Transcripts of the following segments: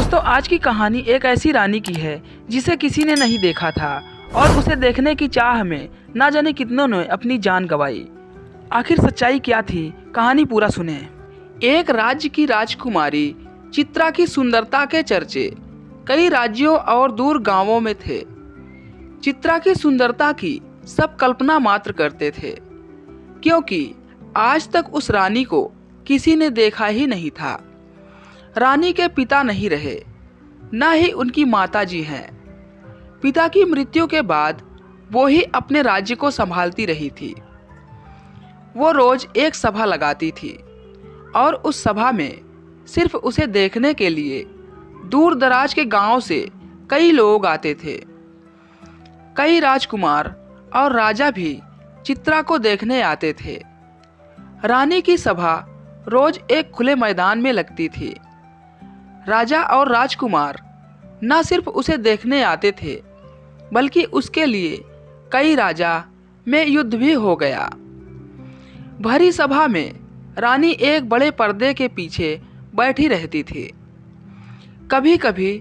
दोस्तों, आज की कहानी एक ऐसी रानी की है जिसे किसी ने नहीं देखा था और उसे देखने की चाह में ना जाने कितनों ने अपनी जान गंवाई। आखिर सच्चाई क्या थी, कहानी पूरा सुने। एक राज्य की राजकुमारी चित्रा की सुंदरता के चर्चे कई राज्यों और दूर गांवों में थे। चित्रा की सुंदरता की सब कल्पना मात्र करते थे, क्योंकि आज तक उस रानी को किसी ने देखा ही नहीं था। रानी के पिता नहीं रहे, न ही उनकी माताजी हैं। पिता की मृत्यु के बाद वो ही अपने राज्य को संभालती रही थी। वो रोज एक सभा लगाती थी और उस सभा में सिर्फ उसे देखने के लिए दूर दराज के गांव से कई लोग आते थे। कई राजकुमार और राजा भी चित्रा को देखने आते थे। रानी की सभा रोज एक खुले मैदान में लगती थी। राजा और राजकुमार न सिर्फ उसे देखने आते थे, बल्कि उसके लिए कई राजा में युद्ध भी हो गया। भरी सभा में रानी एक बड़े पर्दे के पीछे बैठी रहती थी। कभी कभी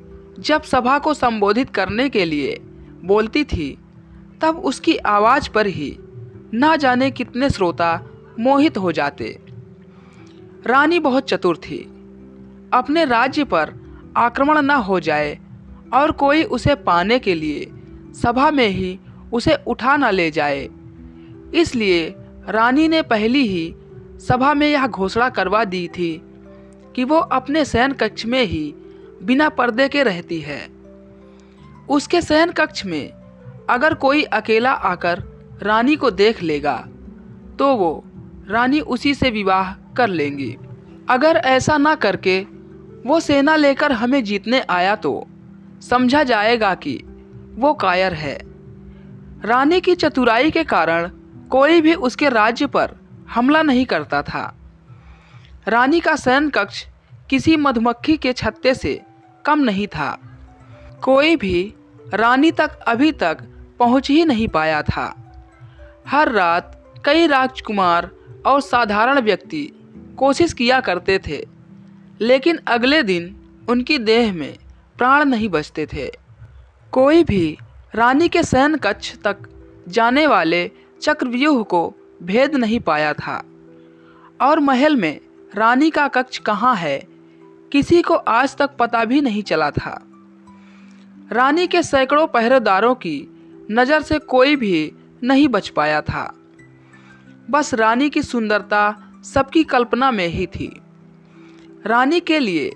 जब सभा को संबोधित करने के लिए बोलती थी, तब उसकी आवाज पर ही ना जाने कितने श्रोता मोहित हो जाते। रानी बहुत चतुर थी। अपने राज्य पर आक्रमण न हो जाए और कोई उसे पाने के लिए सभा में ही उसे उठा न ले जाए, इसलिए रानी ने पहली ही सभा में यह घोषणा करवा दी थी कि वो अपने शयन कक्ष में ही बिना पर्दे के रहती है। उसके शयन कक्ष में अगर कोई अकेला आकर रानी को देख लेगा तो वो रानी उसी से विवाह कर लेंगी। अगर ऐसा ना करके वो सेना लेकर हमें जीतने आया तो समझा जाएगा कि वो कायर है। रानी की चतुराई के कारण कोई भी उसके राज्य पर हमला नहीं करता था। रानी का शयन कक्ष किसी मधुमक्खी के छत्ते से कम नहीं था। कोई भी रानी तक अभी तक पहुंच ही नहीं पाया था। हर रात कई राजकुमार और साधारण व्यक्ति कोशिश किया करते थे, लेकिन अगले दिन उनकी देह में प्राण नहीं बचते थे। कोई भी रानी के शयन कक्ष तक जाने वाले चक्रव्यूह को भेद नहीं पाया था, और महल में रानी का कक्ष कहाँ है किसी को आज तक पता भी नहीं चला था। रानी के सैकड़ों पहरेदारों की नज़र से कोई भी नहीं बच पाया था। बस रानी की सुंदरता सबकी कल्पना में ही थी। रानी के लिए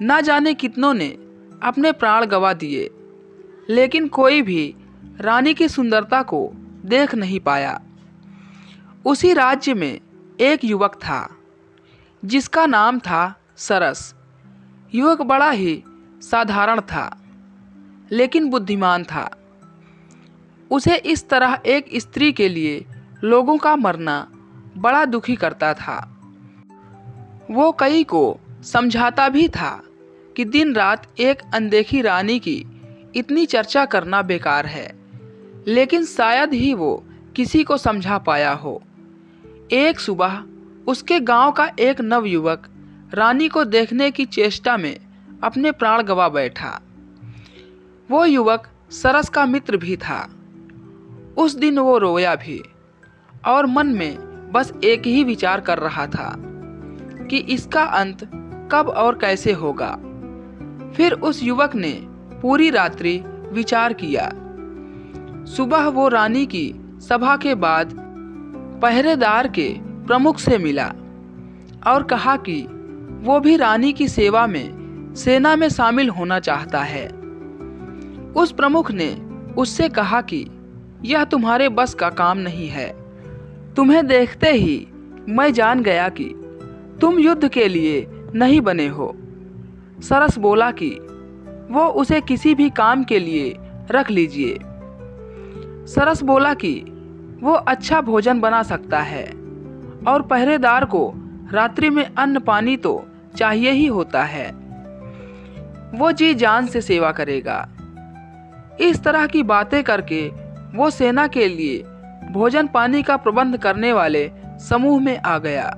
ना जाने कितनों ने अपने प्राण गंवा दिए, लेकिन कोई भी रानी की सुंदरता को देख नहीं पाया। उसी राज्य में एक युवक था जिसका नाम था सरस। युवक बड़ा ही साधारण था, लेकिन बुद्धिमान था। उसे इस तरह एक स्त्री के लिए लोगों का मरना बड़ा दुखी करता था। वो कई को समझाता भी था कि दिन रात एक अनदेखी रानी की इतनी चर्चा करना बेकार है, लेकिन शायद ही वो किसी को समझा पाया हो। एक सुबह उसके गांव का एक नवयुवक रानी को देखने की चेष्टा में अपने प्राण गंवा बैठा। वो युवक सरस का मित्र भी था। उस दिन वो रोया भी और मन में बस एक ही विचार कर रहा था कि इसका अंत कब और कैसे होगा। फिर उस युवक ने पूरी रात्रि विचार किया। सुबह वो रानी की सभा के बाद पहरेदार के प्रमुख से मिला और कहा कि वो भी रानी की सेवा में सेना में शामिल होना चाहता है। उस प्रमुख ने उससे कहा कि यह तुम्हारे बस का काम नहीं है। तुम्हें देखते ही मैं जान गया कि तुम युद्ध के लिए नहीं बने हो। सरस बोला कि वो उसे किसी भी काम के लिए रख लीजिए। सरस बोला कि वो अच्छा भोजन बना सकता है और पहरेदार को रात्रि में अन्न पानी तो चाहिए ही होता है। वो जी जान से सेवा करेगा। इस तरह की बातें करके वो सेना के लिए भोजन पानी का प्रबंध करने वाले समूह में आ गया।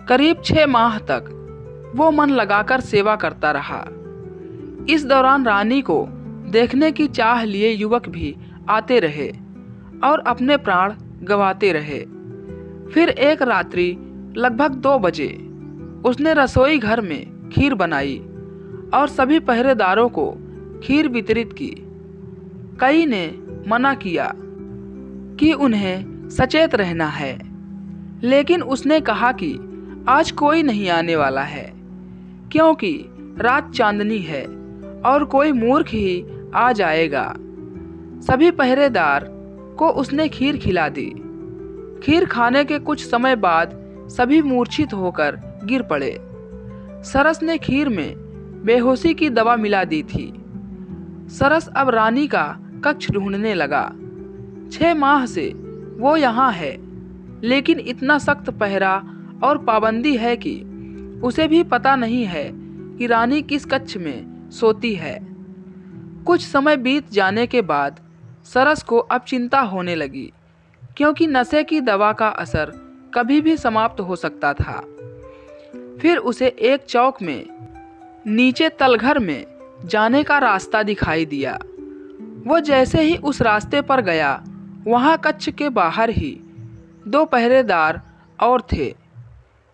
करीब 6 माह तक वो मन लगाकर सेवा करता रहा। इस दौरान रानी को देखने की चाह लिए युवक भी आते रहे और अपने प्राण गंवाते रहे। फिर एक रात्रि लगभग 2 बजे उसने रसोई घर में खीर बनाई और सभी पहरेदारों को खीर वितरित की। कई ने मना किया कि उन्हें सचेत रहना है, लेकिन उसने कहा कि आज कोई नहीं आने वाला है, क्योंकि रात चांदनी है और कोई मूर्ख ही आ जाएगा। सभी पहरेदार को उसने खीर खिला दी। खीर खाने के कुछ समय बाद सभी मूर्छित होकर गिर पड़े। सरस ने खीर में बेहोशी की दवा मिला दी थी। सरस अब रानी का कक्ष ढूंढने लगा। 6 माह से वो यहाँ है, लेकिन इतना सख्त पहरा और पाबंदी है कि उसे भी पता नहीं है कि रानी किस कक्ष में सोती है। कुछ समय बीत जाने के बाद सरस को अब चिंता होने लगी, क्योंकि नशे की दवा का असर कभी भी समाप्त हो सकता था। फिर उसे एक चौक में नीचे तलघर में जाने का रास्ता दिखाई दिया। वो जैसे ही उस रास्ते पर गया, वहाँ कक्ष के बाहर ही 2 पहरेदार और थे,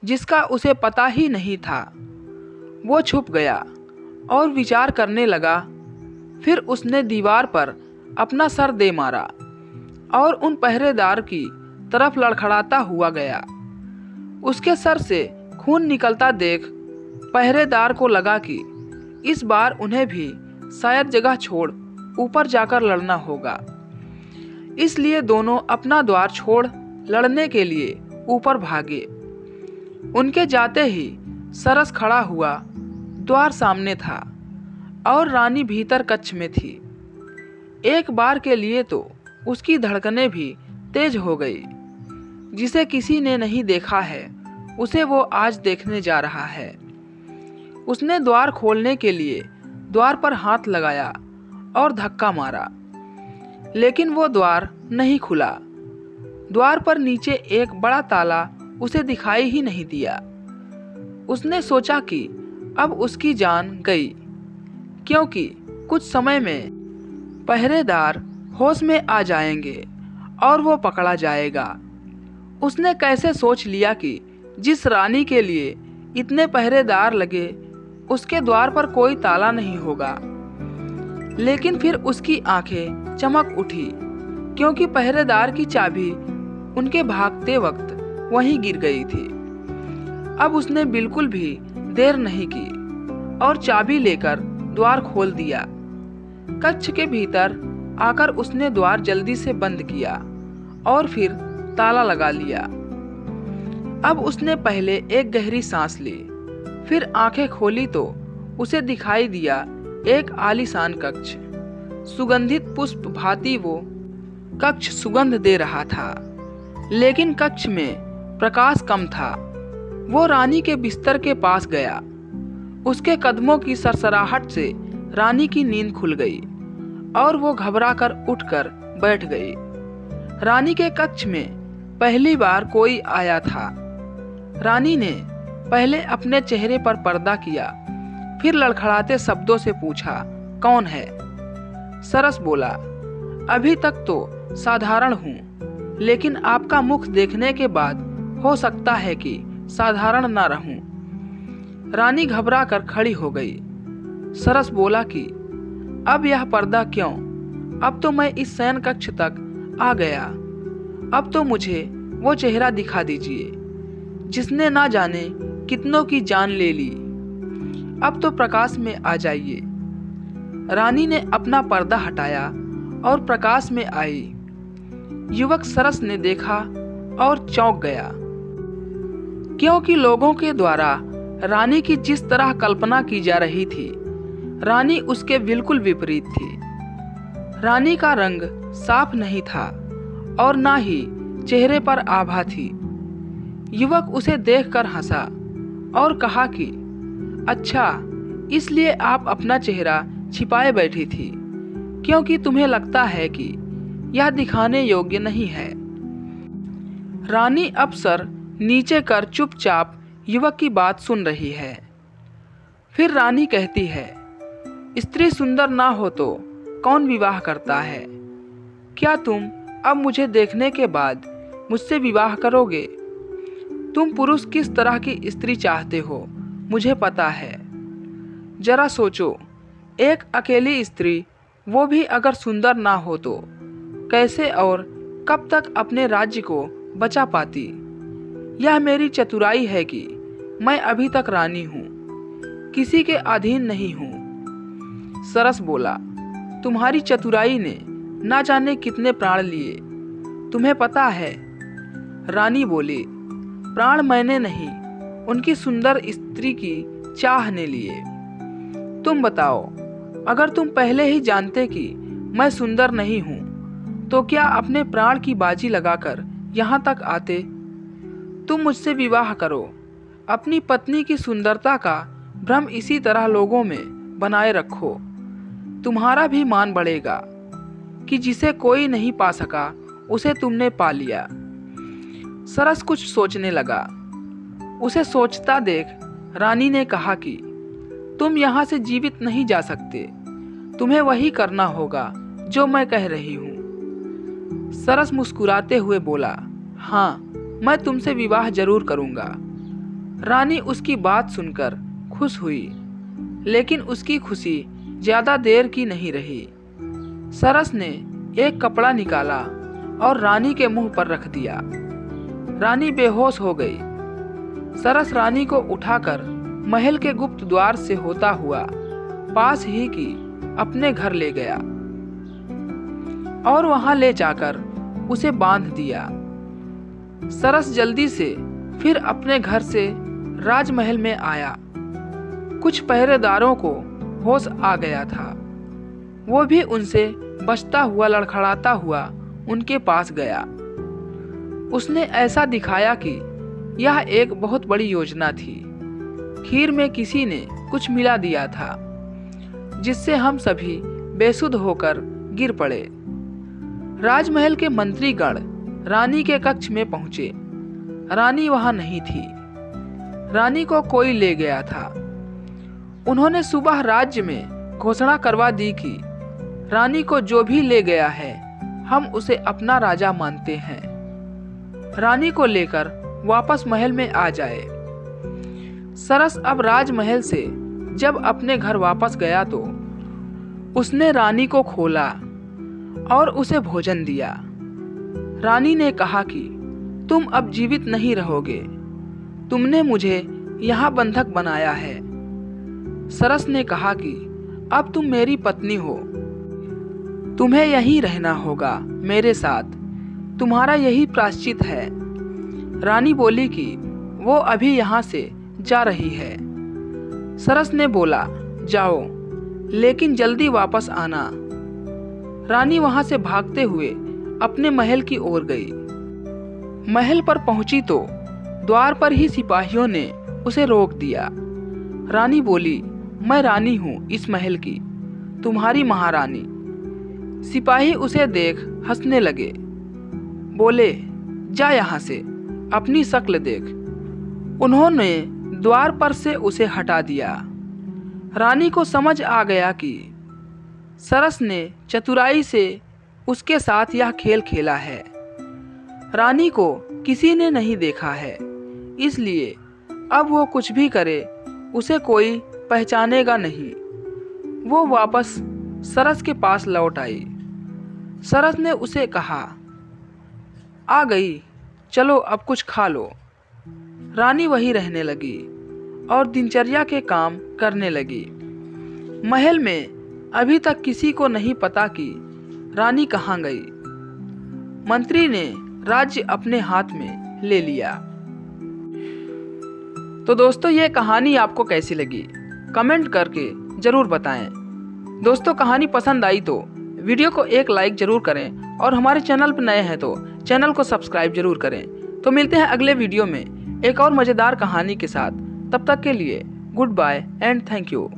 जिसका उसे पता ही नहीं था। वो छुप गया और विचार करने लगा। फिर उसने दीवार पर अपना सर दे मारा और उन पहरेदार की तरफ लड़खड़ाता हुआ गया। उसके सर से खून निकलता देख पहरेदार को लगा कि इस बार उन्हें भी शायद जगह छोड़ ऊपर जाकर लड़ना होगा। इसलिए दोनों अपना द्वार छोड़ लड़ने के लिए ऊपर भागे। उनके जाते ही सरस खड़ा हुआ। द्वार सामने था और रानी भीतर कक्ष में थी। एक बार के लिए तो उसकी धड़कनें भी तेज हो गई। जिसे किसी ने नहीं देखा है, उसे वो आज देखने जा रहा है। उसने द्वार खोलने के लिए द्वार पर हाथ लगाया और धक्का मारा, लेकिन वो द्वार नहीं खुला। द्वार पर नीचे एक बड़ा ताला उसे दिखाई ही नहीं दिया। उसने सोचा कि अब उसकी जान गई, क्योंकि कुछ समय में पहरेदार होश में आ जाएंगे और वो पकड़ा जाएगा। उसने कैसे सोच लिया कि जिस रानी के लिए इतने पहरेदार लगे, उसके द्वार पर कोई ताला नहीं होगा। लेकिन फिर उसकी आंखें चमक उठी, क्योंकि पहरेदार की चाबी उनके भागते वक्त वहीं गिर गई थी। अब उसने बिल्कुल भी देर नहीं की और चाबी लेकर द्वार खोल दिया। कक्ष के भीतर आकर उसने द्वार जल्दी से बंद किया और फिर ताला लगा लिया। अब उसने पहले एक गहरी सांस ली, फिर आंखें खोली तो उसे दिखाई दिया एक आलीशान कक्ष। सुगंधित पुष्प भांति वो कक्ष सुगंध दे रहा था, लेकिन कक्ष में प्रकाश कम था। वो रानी के बिस्तर के पास गया। उसके कदमों की सरसराहट से रानी की नींद खुल गई और वो घबराकर उठकर बैठ गई। रानी के कक्ष में पहली बार कोई आया था। रानी ने पहले अपने चेहरे पर पर्दा किया, फिर लड़खड़ाते शब्दों से पूछा, कौन है? सरस बोला, अभी तक तो साधारण हूँ, लेकिन आपका मुख देखने के बाद हो सकता है कि साधारण ना रहूं। रानी घबरा कर खड़ी हो गई। सरस बोला कि अब यह पर्दा क्यों? अब तो मैं इस शयन कक्ष तक आ गया। अब तो मुझे वो चेहरा दिखा दीजिए जिसने ना जाने कितनों की जान ले ली। अब तो प्रकाश में आ जाइए। रानी ने अपना पर्दा हटाया और प्रकाश में आई। युवक सरस ने देखा और चौंक गया, क्योंकि लोगों के द्वारा रानी की जिस तरह कल्पना की जा रही थी, रानी उसके बिल्कुल विपरीत थी। रानी का रंग साफ नहीं था और ना ही चेहरे पर आभा थी। युवक उसे देखकर हंसा और कहा कि अच्छा, इसलिए आप अपना चेहरा छिपाए बैठी थी, क्योंकि तुम्हें लगता है कि यह दिखाने योग्य नहीं है। रानी अब सर नीचे कर चुपचाप युवक की बात सुन रही है। फिर रानी कहती है, स्त्री सुंदर ना हो तो कौन विवाह करता है? क्या तुम अब मुझे देखने के बाद मुझसे विवाह करोगे? तुम पुरुष किस तरह की स्त्री चाहते हो मुझे पता है। जरा सोचो, एक अकेली स्त्री, वो भी अगर सुंदर ना हो तो कैसे और कब तक अपने राज्य को बचा पाती? यह मेरी चतुराई है कि मैं अभी तक रानी हूँ, किसी के अधीन नहीं हूँ। सरस बोला, तुम्हारी चतुराई ने ना जाने कितने प्राण लिए, तुम्हें पता है? रानी बोली, प्राण मैंने नहीं, उनकी सुंदर स्त्री की चाह ने लिए। तुम बताओ, अगर तुम पहले ही जानते कि मैं सुंदर नहीं हूं, तो क्या अपने प्राण की बाजी लगाकर यहाँ तक आते? तुम मुझसे विवाह करो, अपनी पत्नी की सुंदरता का भ्रम इसी तरह लोगों में बनाए रखो। तुम्हारा भी मान बढ़ेगा कि जिसे कोई नहीं पा सका उसे तुमने पा लिया। सरस कुछ सोचने लगा। उसे सोचता देख रानी ने कहा कि तुम यहाँ से जीवित नहीं जा सकते, तुम्हें वही करना होगा जो मैं कह रही हूँ। सरस मुस्कुराते हुए बोला, हाँ, मैं तुमसे विवाह जरूर करूँगा। रानी उसकी बात सुनकर खुश हुई, लेकिन उसकी खुशी ज्यादा देर की नहीं रही। सरस ने एक कपड़ा निकाला और रानी के मुंह पर रख दिया। रानी बेहोश हो गई। सरस रानी को उठाकर महल के गुप्त द्वार से होता हुआ पास ही की अपने घर ले गया और वहां ले जाकर उसे बांध दिया। सरस जल्दी से फिर अपने घर से राजमहल में आया। कुछ पहरेदारों को होश आ गया था। वो भी उनसे बचता हुआ लड़खड़ाता हुआ उनके पास गया। उसने ऐसा दिखाया कि यह एक बहुत बड़ी योजना थी। खीर में किसी ने कुछ मिला दिया था, जिससे हम सभी बेसुध होकर गिर पड़े। राजमहल के मंत्रीगण रानी के कक्ष में पहुंचे। रानी वहां नहीं थी। रानी को कोई ले गया था। उन्होंने सुबह राज्य में घोषणा करवा दी कि रानी को जो भी ले गया है, हम उसे अपना राजा मानते हैं। रानी को लेकर वापस महल में आ जाए। सरस अब राजमहल से जब अपने घर वापस गया तो उसने रानी को खोला और उसे भोजन दिया। रानी ने कहा कि तुम अब जीवित नहीं रहोगे, तुमने मुझे यहाँ बंधक बनाया है। सरस ने कहा कि अब तुम मेरी पत्नी हो, तुम्हें यहीं रहना होगा मेरे साथ, तुम्हारा यही प्रायश्चित है। रानी बोली कि वो अभी यहाँ से जा रही है। सरस ने बोला, जाओ, लेकिन जल्दी वापस आना। रानी वहां से भागते हुए अपने महल की ओर गई। महल पर पहुंची तो द्वार पर ही सिपाहियों ने उसे रोक दिया। रानी बोली, मैं रानी हूं इस महल की, तुम्हारी महारानी। सिपाही उसे देख हंसने लगे। बोले, जा यहाँ से, अपनी शक्ल देख। उन्होंने द्वार पर से उसे हटा दिया। रानी को समझ आ गया कि सरस ने चतुराई से उसके साथ यह खेल खेला है। रानी को किसी ने नहीं देखा है, इसलिए अब वो कुछ भी करे उसे कोई पहचानेगा नहीं। वो वापस सरस के पास लौट आई। सरस ने उसे कहा, आ गई, चलो अब कुछ खा लो। रानी वहीं रहने लगी और दिनचर्या के काम करने लगी। महल में अभी तक किसी को नहीं पता कि रानी कहाँ गई। मंत्री ने राज्य अपने हाथ में ले लिया। तो दोस्तों, ये कहानी आपको कैसी लगी कमेंट करके जरूर बताएं। दोस्तों, कहानी पसंद आई तो वीडियो को एक लाइक जरूर करें और हमारे चैनल पर नए हैं तो चैनल को सब्सक्राइब जरूर करें। तो मिलते हैं अगले वीडियो में एक और मज़ेदार कहानी के साथ। तब तक के लिए good bye and thank you.